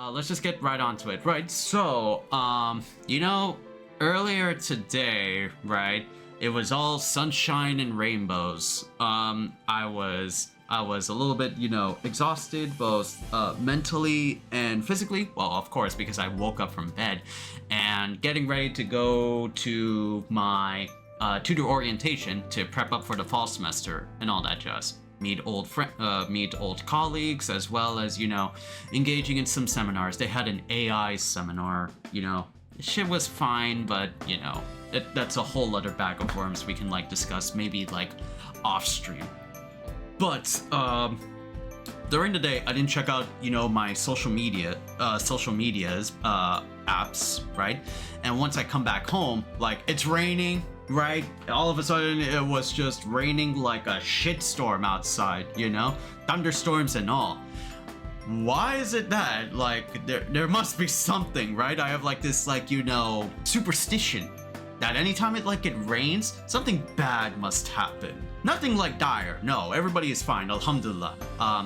Let's just get right onto it. Right, so, earlier today, right, it was all sunshine and rainbows. I was a little bit, exhausted, both mentally and physically. Well, of course, because I woke up from bed and getting ready to go to my tutor orientation to prep up for the fall semester and all that jazz. Meet old colleagues, as well as, engaging in some seminars. They had an AI seminar, shit was fine, but, that's a whole other bag of worms we can, discuss, maybe, off stream. But, during the day, I didn't check out, my social media's, apps, right? And once I come back home, it's raining, right? All of a sudden, it was just raining like a shitstorm outside, thunderstorms and all. Why is it that? There must be something, right? I have this, superstition that anytime it rains, something bad must happen. Nothing dire. No, everybody is fine, alhamdulillah.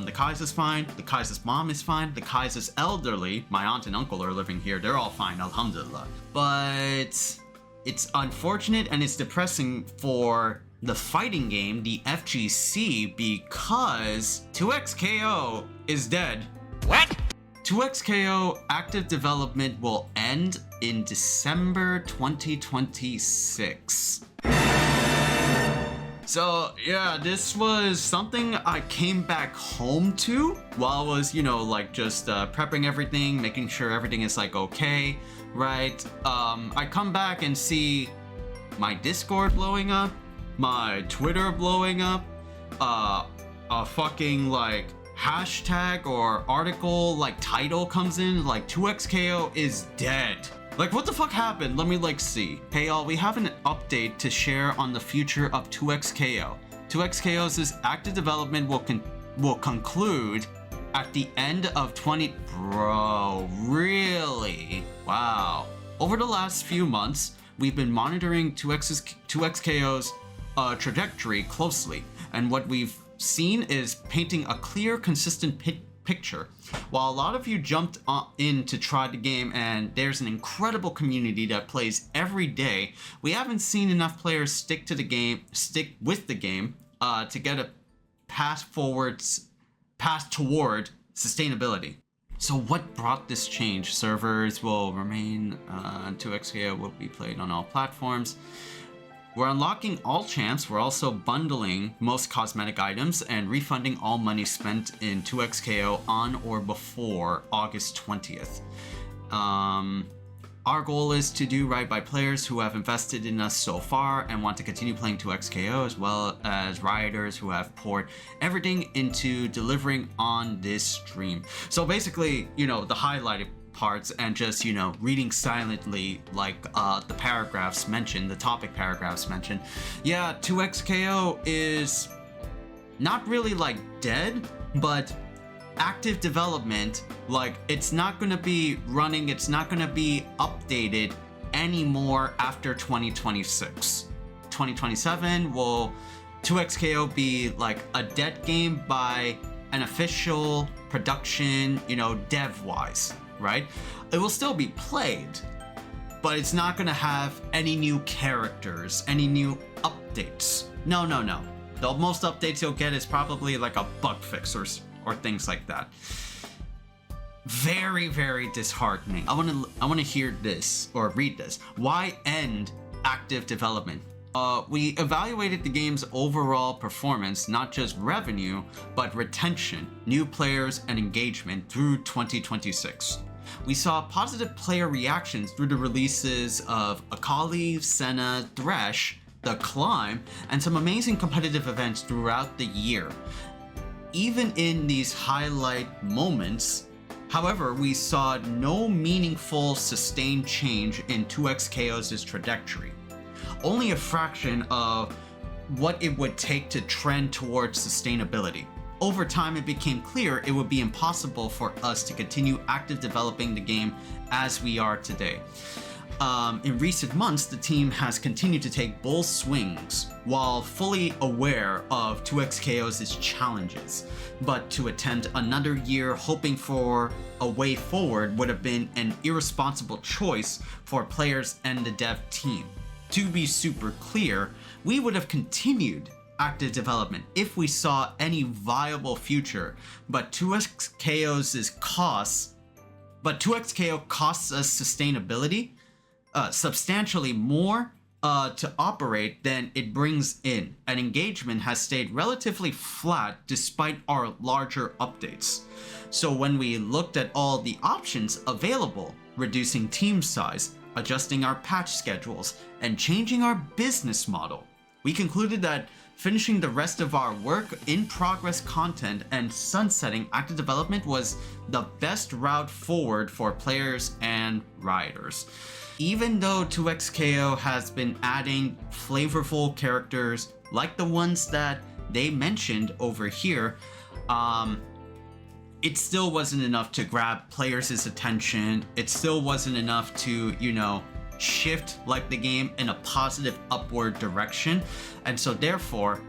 The Khaiza's fine, the Khaiza's mom is fine, the Khaiza's elderly, my aunt and uncle are living here, they're all fine, alhamdulillah. But it's unfortunate and it's depressing for the fighting game, the FGC, because 2XKO is dead. What? 2XKO active development will end in December 2026. So yeah, this was something I came back home to while I was, just prepping everything, making sure everything is okay, right? I come back and see my Discord blowing up, my Twitter blowing up, a fucking hashtag or article title comes in 2XKO is dead. What the fuck happened? Let me see. Hey y'all, we have an update to share on the future of 2XKO. 2XKO's active development will conclude at the end of Bro, really? Wow. Over the last few months, we've been monitoring 2XKO's trajectory closely, and what we've seen is painting a clear, consistent picture. While a lot of you jumped in to try the game and there's an incredible community that plays every day, we haven't seen enough players stick with the game to get a path toward sustainability. So what brought this change? Servers will remain, 2XKO will be played on all platforms. We're unlocking all champs. We're also bundling most cosmetic items and refunding all money spent in 2XKO on or before August 20th. Our goal is to do right by players who have invested in us so far and want to continue playing 2XKO, as well as rioters who have poured everything into delivering on this stream. So basically, the highlighted parts and just, reading silently the paragraphs mentioned, the topic paragraphs mentioned. Yeah, 2XKO is not really dead, but active development, it's not gonna be running, it's not gonna be updated anymore after 2026. 2027 will 2XKO be a dead game by an official production, dev wise, right? It will still be played, but it's not gonna have any new characters, any new updates. No. The most updates you'll get is probably a bug fix or things like that. Very, very disheartening. I wanna hear this or read this. Why end active development? We evaluated the game's overall performance, not just revenue, but retention, new players, and engagement through 2026. We saw positive player reactions through the releases of Akali, Senna, Thresh, The Climb, and some amazing competitive events throughout the year. Even in these highlight moments, however, we saw no meaningful sustained change in 2XKO's trajectory. Only a fraction of what it would take to trend towards sustainability. Over time, it became clear it would be impossible for us to continue active developing the game as we are today. In recent months, the team has continued to take bold swings while fully aware of 2XKO's challenges. But to attend another year hoping for a way forward would have been an irresponsible choice for players and the dev team. To be super clear, we would have continued active development if we saw any viable future, but 2XKO's costs us sustainability substantially more to operate than it brings in, and engagement has stayed relatively flat despite our larger updates. So when we looked at all the options available, reducing team size, adjusting our patch schedules, and changing our business model, we concluded that finishing the rest of our work in progress content and sunsetting active development was the best route forward for players and riders. Even though 2XKO has been adding flavorful characters like the ones that they mentioned over here, it still wasn't enough to grab players' attention. It still wasn't enough to, shift like the game in a positive upward direction. And so therefore,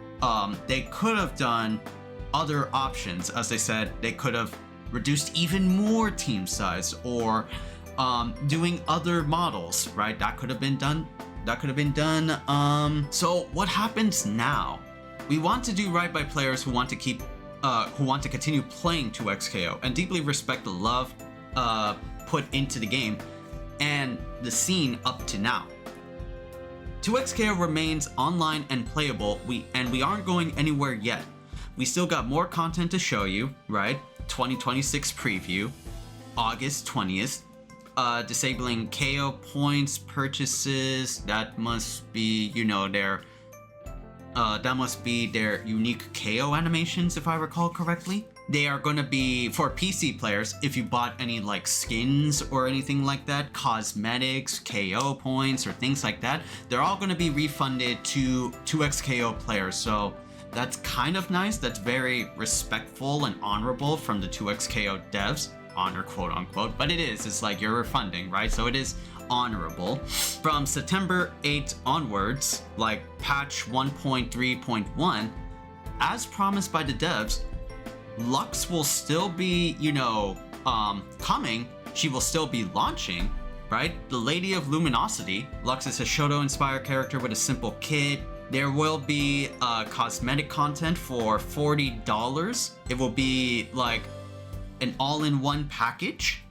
they could have done other options. As I said, they could have reduced even more team size, or doing other models, right? That could have been done. So what happens now? We want to do right by players who want to continue playing 2XKO and deeply respect the love put into the game and the scene up to now. 2XKO remains online and playable, and we aren't going anywhere yet. We still got more content to show you, right? 2026 preview, August 20th. Disabling KO points purchases, that must be, their unique KO animations, if I recall correctly. They are going to be, for PC players, if you bought any skins or anything like that, cosmetics, KO points, or things like that, they're all going to be refunded to 2XKO players. So that's kind of nice. That's very respectful and honorable from the 2XKO devs. Honor, quote unquote, but it's like you're refunding, right? So it is honorable. From September 8 onwards, patch 1.3.1, as promised by the devs, Lux will still be, coming. She will still be launching, right? The Lady of Luminosity. Lux is a Shoto-inspired character with a simple kit. There will be cosmetic content for $40. It will be an all-in-one package.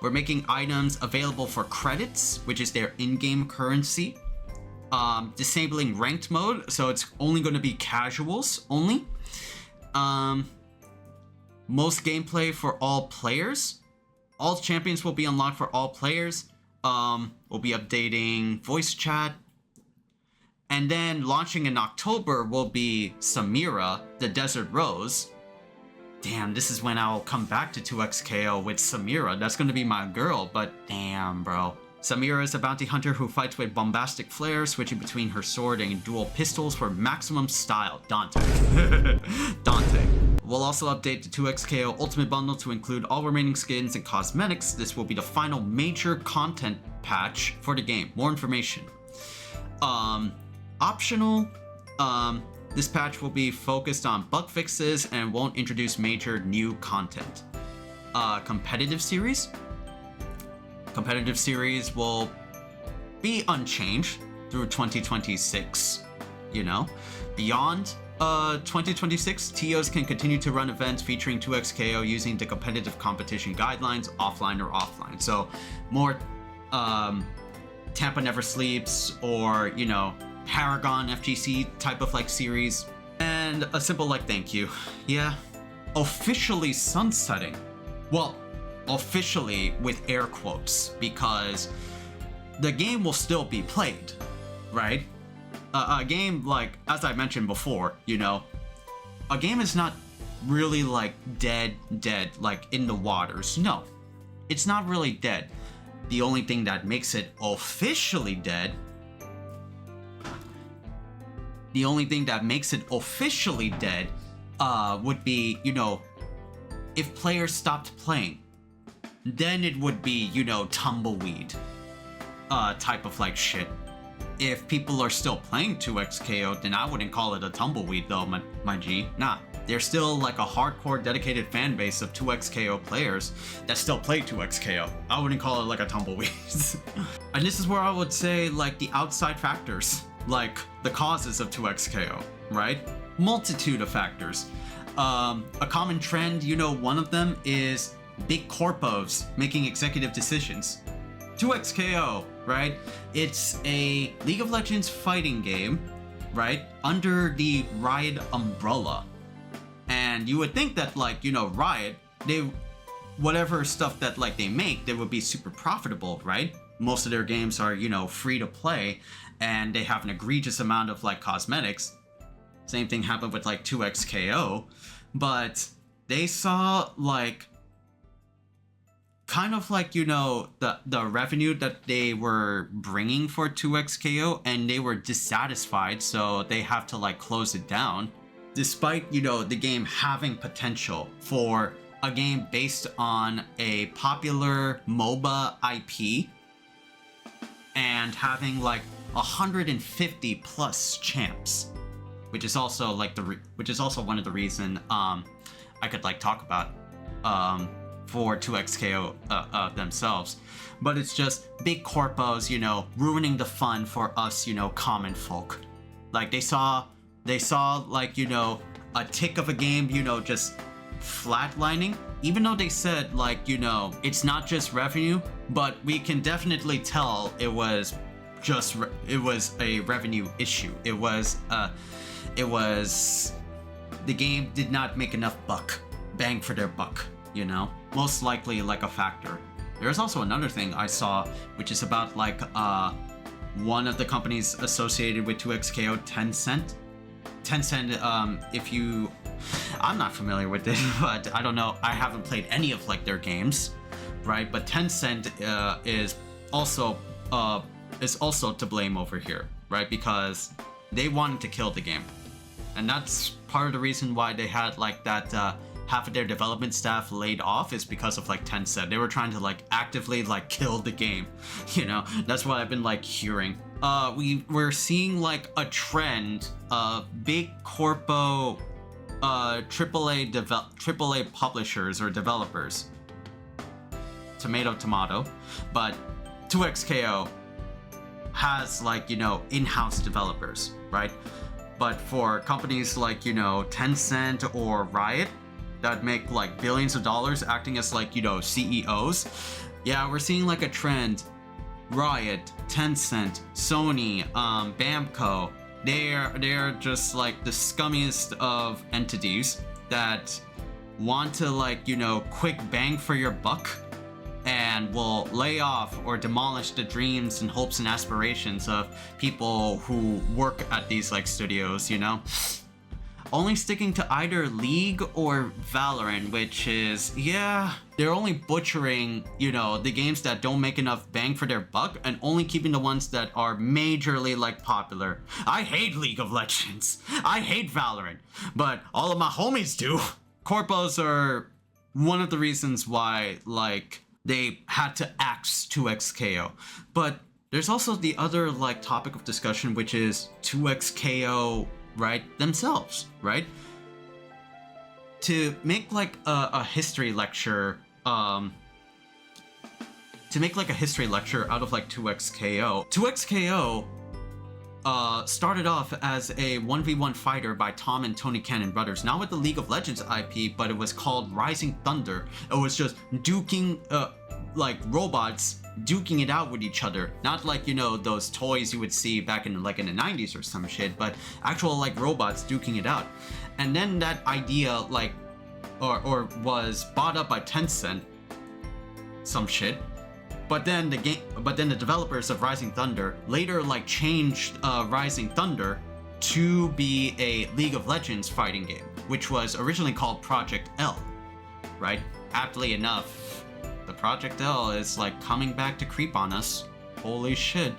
We're making items available for credits, which is their in-game currency. Disabling ranked mode, so it's only going to be casuals only. Most gameplay for all players. All champions will be unlocked for all players. We'll be updating voice chat. And then launching in October will be Samira, the Desert Rose. Damn, this is when I'll come back to 2XKO with Samira. That's going to be my girl, but damn, bro. Samira is a bounty hunter who fights with bombastic flares, switching between her sword and dual pistols for maximum style. Dante. Dante. We'll also update the 2XKO Ultimate Bundle to include all remaining skins and cosmetics. This will be the final major content patch for the game. More information. Optional. This patch will be focused on bug fixes and won't introduce major new content. Competitive series. Competitive series will be unchanged through 2026, Beyond 2026, TOs can continue to run events featuring 2XKO using the competitive competition guidelines, offline or offline. So more Tampa Never Sleeps or, Paragon FGC type of series. And a simple thank you. Yeah. Officially sunsetting. Well, officially with air quotes, because the game will still be played, right? A game as I mentioned before, a game is not really dead, in the waters. No, it's not really dead. The only thing that makes it officially dead would be, if players stopped playing. then it would be, you know, tumbleweed type of like shit. If people are still playing 2XKO, then I wouldn't call it a tumbleweed though, my G. Nah, there's still like a hardcore dedicated fan base of 2XKO players that still play 2XKO. I wouldn't call it like a tumbleweed. And this is where I would say like the outside factors, like the causes of 2XKO, right? Multitude of factors. A common trend, you know, one of them is big corpos making executive decisions. 2XKO, right? It's a League of Legends fighting game, right? Under the Riot umbrella. And you would think that, like, you know, Riot, whatever stuff that, like, they make, they would be super profitable, right? Most of their games are, you know, free to play, and they have an egregious amount of, like, cosmetics. Same thing happened with, like, 2XKO. But they saw, like, kind of like, you know, the revenue that they were bringing for 2XKO, and they were dissatisfied, so they have to like close it down. Despite, you know, the game having potential for a game based on a popular MOBA IP and having like 150 plus champs, which is also like which is also one of the reason I could like talk about for 2XKO themselves. But it's just big corpos, you know, ruining the fun for us, you know, common folk. Like they saw like, you know, a tick of a game, you know, just flatlining, even though they said like, you know, it's not just revenue, but we can definitely tell it was a revenue issue. It was the game did not make enough bang for their buck, you know, most likely like a factor. There's also another thing I saw, which is about like one of the companies associated with 2XKO, Tencent, I'm not familiar with it, but I don't know, I haven't played any of like their games, right? But Tencent is also to blame over here, right? Because they wanted to kill the game, and that's part of the reason why they had like that half of their development staff laid off, is because of like Tencent. They were trying to like actively like kill the game, you know. That's what I've been like hearing. We're seeing like a trend of big corpo AAA publishers or developers, tomato, but 2XKO has like, you know, in-house developers, right? But for companies like, you know, Tencent or Riot that make like billions of dollars acting as like, you know, CEOs, yeah, we're seeing like a trend. Riot, Tencent, Sony, Bamco, they're just like the scummiest of entities that want to like, you know, quick bang for your buck, and will lay off or demolish the dreams and hopes and aspirations of people who work at these like studios, you know. Only sticking to either League or Valorant, which is, yeah, they're only butchering, you know, the games that don't make enough bang for their buck, and only keeping the ones that are majorly like popular. I hate League of Legends. I hate Valorant, but all of my homies do. Corpos are one of the reasons why like they had to axe 2XKO. But there's also the other like topic of discussion, which is 2XKO, right, themselves, right? To make like a history lecture, out of like 2XKO. 2XKO started off as a 1v1 fighter by Tom and Tony Cannon brothers, not with the League of Legends IP, but it was called Rising Thunder. It was just duking, like robots duking it out with each other, not like, you know, those toys you would see back in like in the 90s or some shit, but actual like robots duking it out. And then that idea like or was bought up by Tencent, some shit. But then the developers of Rising Thunder later like changed Rising Thunder to be a League of Legends fighting game, which was originally called Project L, right? Aptly enough, the Project L is like coming back to creep on us. Holy shit.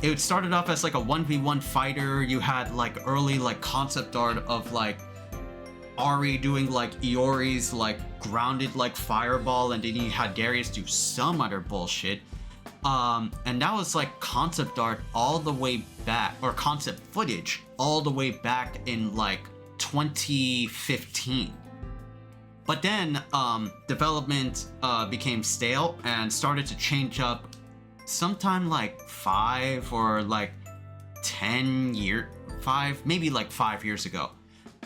It started off as like a 1v1 fighter. You had like early like concept art of like Ari doing like Iori's like grounded like fireball, and then you had Darius do some other bullshit. And that was like concept art all the way back, or concept footage all the way back in like 2015. But then development became stale and started to change up sometime like 5 or like 10 years, maybe like 5 years ago.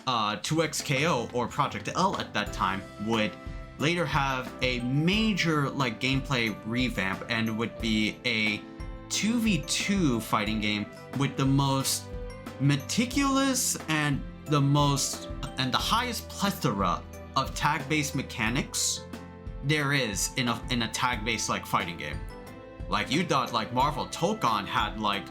2XKO or Project L at that time would later have a major like gameplay revamp, and would be a 2v2 fighting game with the most meticulous and the highest plethora of tag-based mechanics there is in a tag-based like fighting game. Like, you thought like Marvel Tokon had like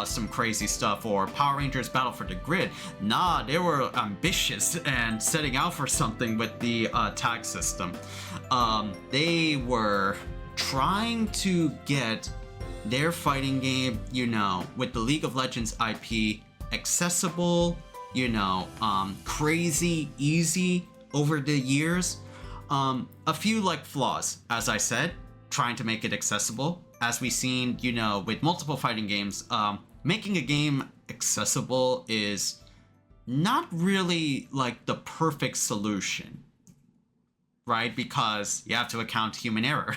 some crazy stuff, or Power Rangers Battle for the Grid. Nah, they were ambitious and setting out for something with the tag system. They were trying to get their fighting game, you know, with the League of Legends IP accessible, you know, crazy easy over the years. A few like flaws, as I said, trying to make it accessible. As we've seen, you know, with multiple fighting games, making a game accessible is not really like the perfect solution, right? Because you have to account human error.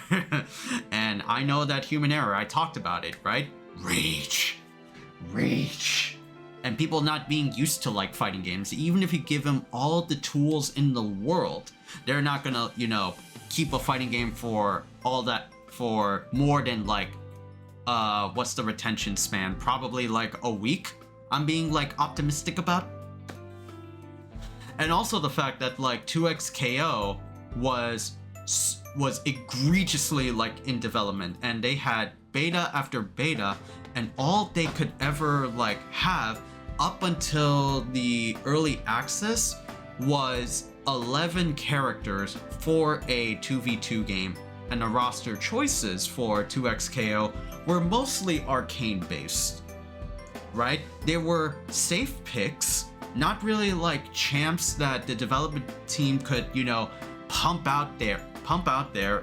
And I know that human error, I talked about it, right? Reach. And people not being used to like fighting games, even if you give them all the tools in the world, they're not gonna, you know, keep a fighting game for all that, for more than like, what's the retention span? Probably like a week, I'm being like optimistic about. And also the fact that like 2XKO was egregiously like in development, and they had beta after beta, and all they could ever like have up until the early access was 11 characters for a 2v2 game. And the roster choices for 2XKO were mostly arcane based, right? They were safe picks, not really like champs that the development team could, you know, pump out there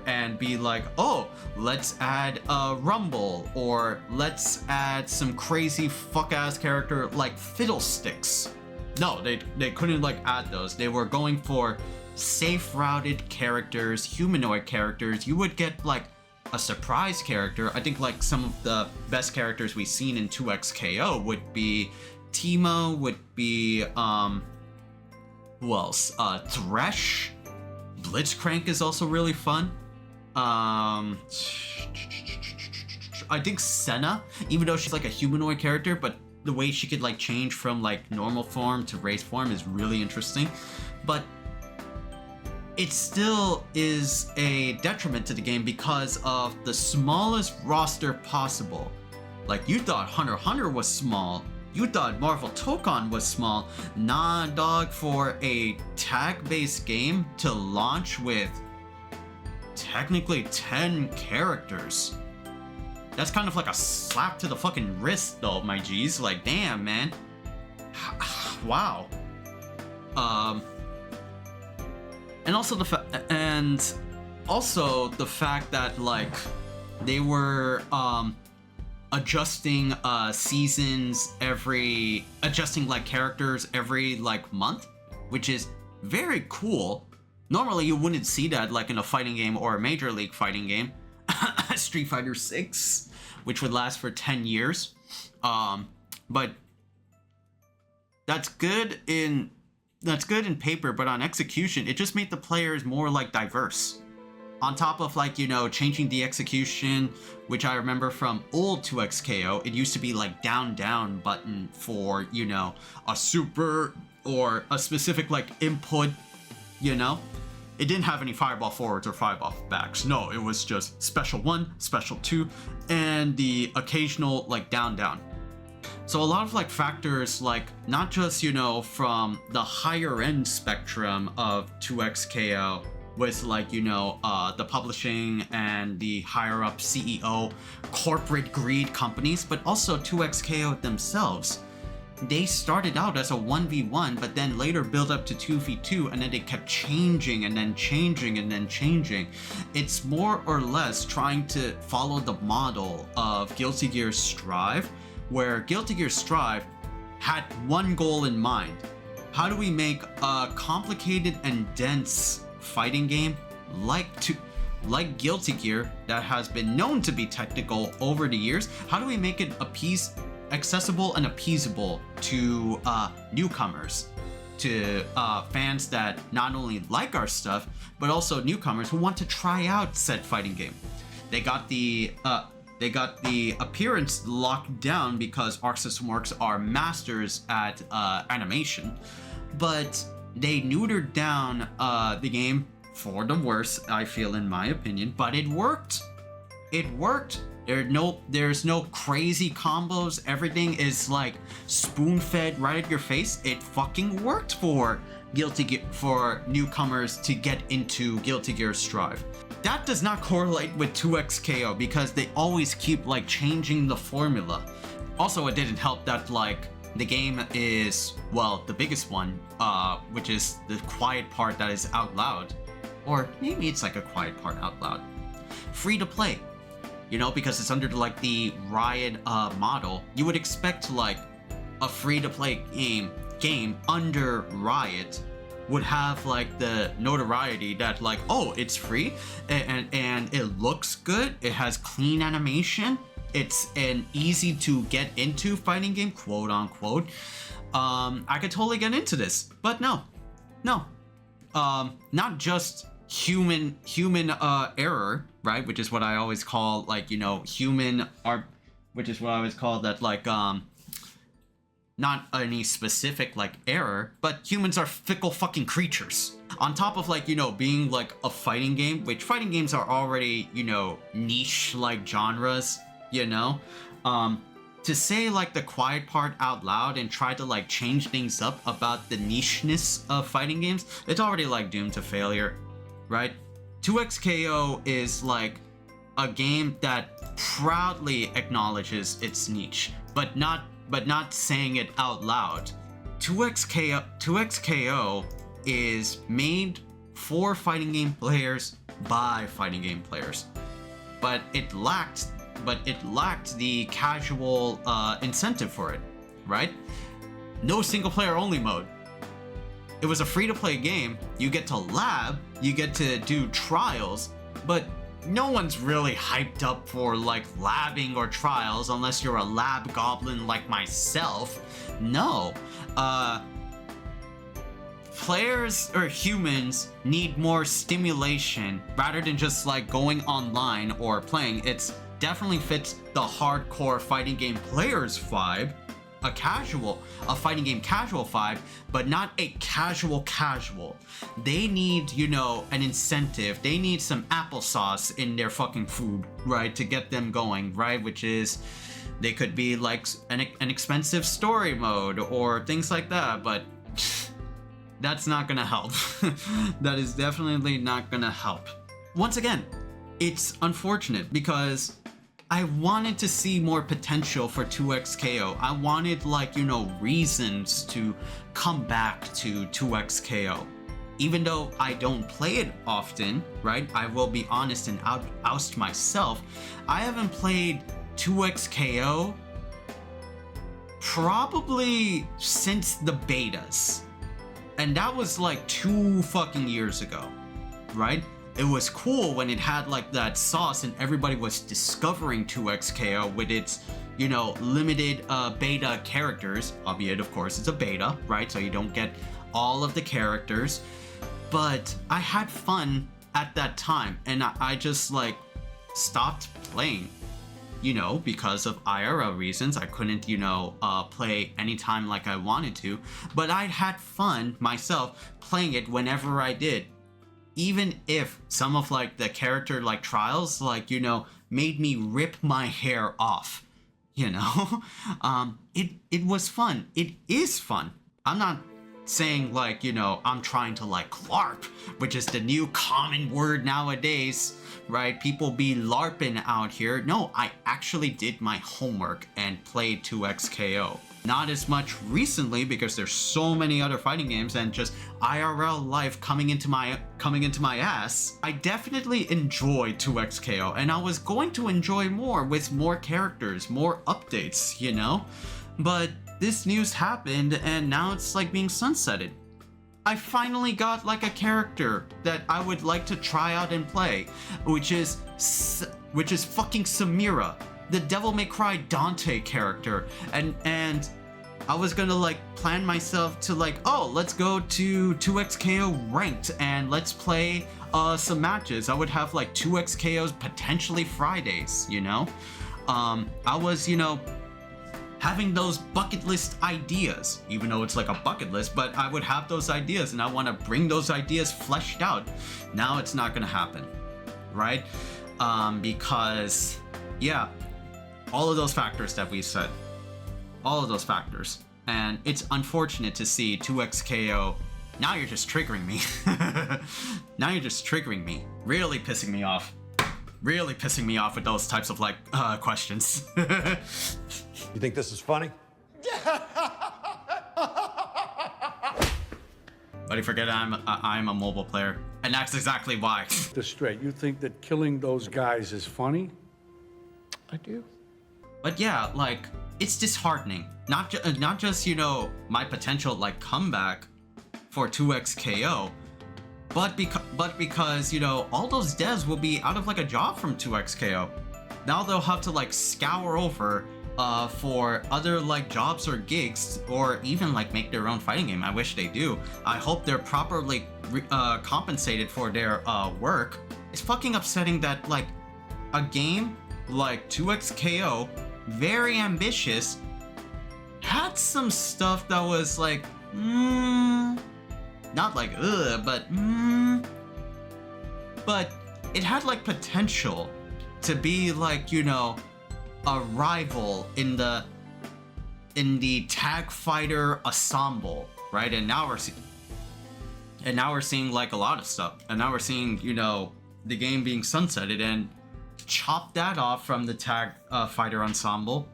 and be like, oh, let's add a Rumble, or let's add some crazy fuck ass character like Fiddlesticks. No, they couldn't like add those. They were going for safe routed characters, humanoid characters. You would get like a surprise character. I think like some of the best characters we've seen in 2XKO would be Teemo, would be who else? Thresh. Blitzcrank is also really fun. I think Senna, even though she's like a humanoid character, but the way she could like change from like normal form to race form is really interesting. But it still is a detriment to the game because of the smallest roster possible. Like, you thought Hunter x Hunter was small, you thought Marvel Tokon was small. Nah, dog, for a tag-based game to launch with technically 10 characters, that's kind of like a slap to the fucking wrist though, my G's. Like, damn, man. Wow. And also the fact that like they were adjusting seasons adjusting like characters every like month, which is very cool. Normally you wouldn't see that like in a fighting game or a major league fighting game. Street Fighter 6, which would last for 10 years. But that's good in paper, but on execution, it just made the players more like diverse. On top of like, you know, changing the execution, which I remember from old 2XKO, it used to be like down button for, you know, a super or a specific like input, you know? It didn't have any fireball forwards or fireball backs. No, it was just special 1, special 2, and the occasional like down. So a lot of like factors, like not just, you know, from the higher end spectrum of 2XKO with like, you know, the publishing and the higher up CEO corporate greed companies, but also 2XKO themselves. they started out as a 1v1, but then later built up to 2v2, and then they kept changing and then changing and then changing. It's more or less trying to follow the model of Guilty Gear Strive, where Guilty Gear Strive had one goal in mind. How do we make a complicated and dense fighting game like Guilty Gear that has been known to be technical over the years? How do we make it accessible and appeasable to newcomers, to fans that not only like our stuff, but also newcomers who want to try out said fighting game? They got the appearance locked down because Arc System Works are masters at animation, but they neutered down the game for the worse, I feel, in my opinion. But it worked. It worked. There's no crazy combos. Everything is like spoon-fed right at your face. It fucking worked for for newcomers to get into Guilty Gear Strive. That does not correlate with 2XKO because they always keep like changing the formula. Also, it didn't help that like the game is, well, the biggest one, which is the quiet part that is out loud, or maybe it's like a quiet part out loud, free to play. You know, because it's under like the Riot model. You would expect like a free-to-play game under Riot would have like the notoriety that like, oh, it's free and it looks good. It has clean animation. It's an easy to get into fighting game, quote unquote. I could totally get into this, but no. Not just human error, right? Which is what I always call like, you know, which is what I always call that like not any specific like error, but humans are fickle fucking creatures. On top of like, you know, being like a fighting game, which fighting games are already, you know, niche like genres, you know, to say like the quiet part out loud and try to like change things up about the nicheness of fighting games, it's already like doomed to failure, right? 2XKO is like a game that proudly acknowledges its niche, but not saying it out loud. 2XKO is made for fighting game players by fighting game players, but it lacked the casual incentive for it, right? No single player only mode. It was a free-to-play game. You get to lab, you get to do trials, but no one's really hyped up for like labbing or trials unless you're a lab goblin like myself. No. Players or humans need more stimulation rather than just like going online or playing. It's definitely fits the hardcore fighting game players vibe. A fighting game casual vibe, but not a casual. They need, you know, an incentive. They need some applesauce in their fucking food, right, to get them going, right? Which is, they could be like an expensive story mode or things like that, but that's not gonna help. That is definitely not gonna help. Once again, it's unfortunate because I wanted to see more potential for 2XKO. I wanted, like, you know, reasons to come back to 2XKO. Even though I don't play it often, right? I will be honest and oust myself. I haven't played 2XKO probably since the betas. And that was like 2 fucking years ago, right? It was cool when it had like that sauce and everybody was discovering 2XKO with its, you know, limited beta characters, albeit of course it's a beta, right? So you don't get all of the characters, but I had fun at that time and I just like stopped playing, you know, because of IRL reasons. I couldn't, you know, play anytime like I wanted to, but I had fun myself playing it whenever I did. Even if some of like the character like trials, like, you know, made me rip my hair off, you know, it was fun. It is fun. I'm not saying like, you know, I'm trying to like LARP, which is the new common word nowadays, right? People be LARPing out here. No, I actually did my homework and played 2XKO. Not as much recently because there's so many other fighting games and just IRL life coming into my ass. I definitely enjoyed 2XKO, and I was going to enjoy more with more characters, more updates, you know? But this news happened and now it's like being sunsetted. I finally got like a character that I would like to try out and play, which is fucking Samira, the Devil May Cry Dante character, and I was gonna like plan myself to like, oh, let's go to 2XKO ranked and let's play some matches. I would have like 2XKOs potentially Fridays, you know? I was, you know, having those bucket list ideas, even though it's like a bucket list, but I would have those ideas and I want to bring those ideas fleshed out. Now it's not gonna happen, right? Because, yeah, all of those factors that we said, all of those factors, and it's unfortunate to see 2XKO. Now you're just triggering me. Now you're just triggering me, really pissing me off. Really pissing me off with those types of like questions. You think this is funny? But you forget I'm a mobile player, and that's exactly why. This straight, you think that killing those guys is funny? I do. But yeah, like, it's disheartening. Not just, you know, my potential like comeback for 2XKO, but because, you know, all those devs will be out of like a job from 2XKO. Now they'll have to like scour over for other like jobs or gigs, or even like make their own fighting game. I wish they do. I hope they're properly compensated for their work. It's fucking upsetting that like a game like 2XKO, very ambitious, had some stuff that was like, not like but it had like potential to be like, you know, a rival in the tag fighter ensemble, right? And now we're seeing like a lot of stuff, and now we're seeing, you know, the game being sunsetted and chop that off from the tag fighter ensemble.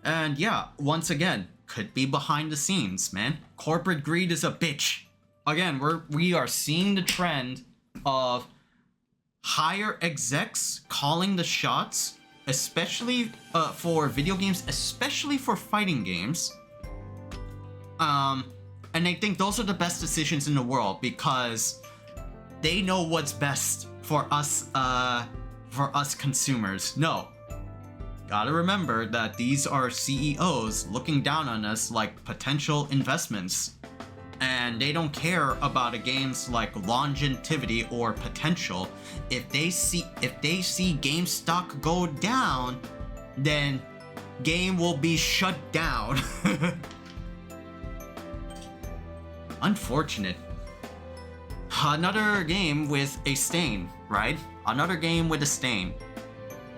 And yeah, once again, could be behind the scenes, man. Corporate greed is a bitch. Again, we are seeing the trend of higher execs calling the shots, especially for video games, especially for fighting games. And I think those are the best decisions in the world because they know what's best for us consumers. No, gotta remember that these are CEOs looking down on us like potential investments, and they don't care about a game's like longevity or potential. If they see game stock go down, then game will be shut down. Unfortunate. Another game with a stain, right? Another game with a stain,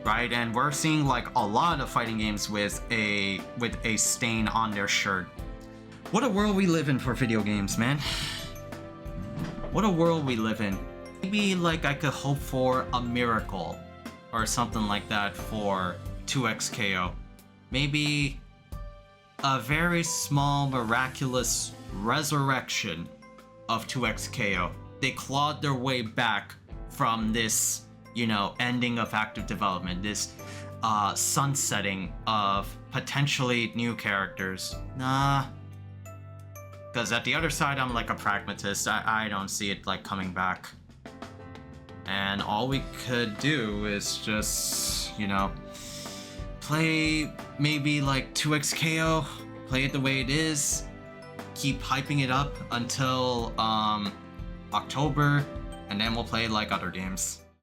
right? And we're seeing like a lot of fighting games with a stain on their shirt. What a world we live in for video games, man. What a world we live in. Maybe like I could hope for a miracle or something like that for 2XKO. Maybe a very small miraculous resurrection of 2XKO. They clawed their way back from this, you know, ending of active development, this sunsetting of potentially new characters. Nah. Because at the other side, I'm like a pragmatist. I don't see it like coming back. And all we could do is just, you know, play maybe like 2XKO, play it the way it is, keep hyping it up until October, and then we'll play like other games.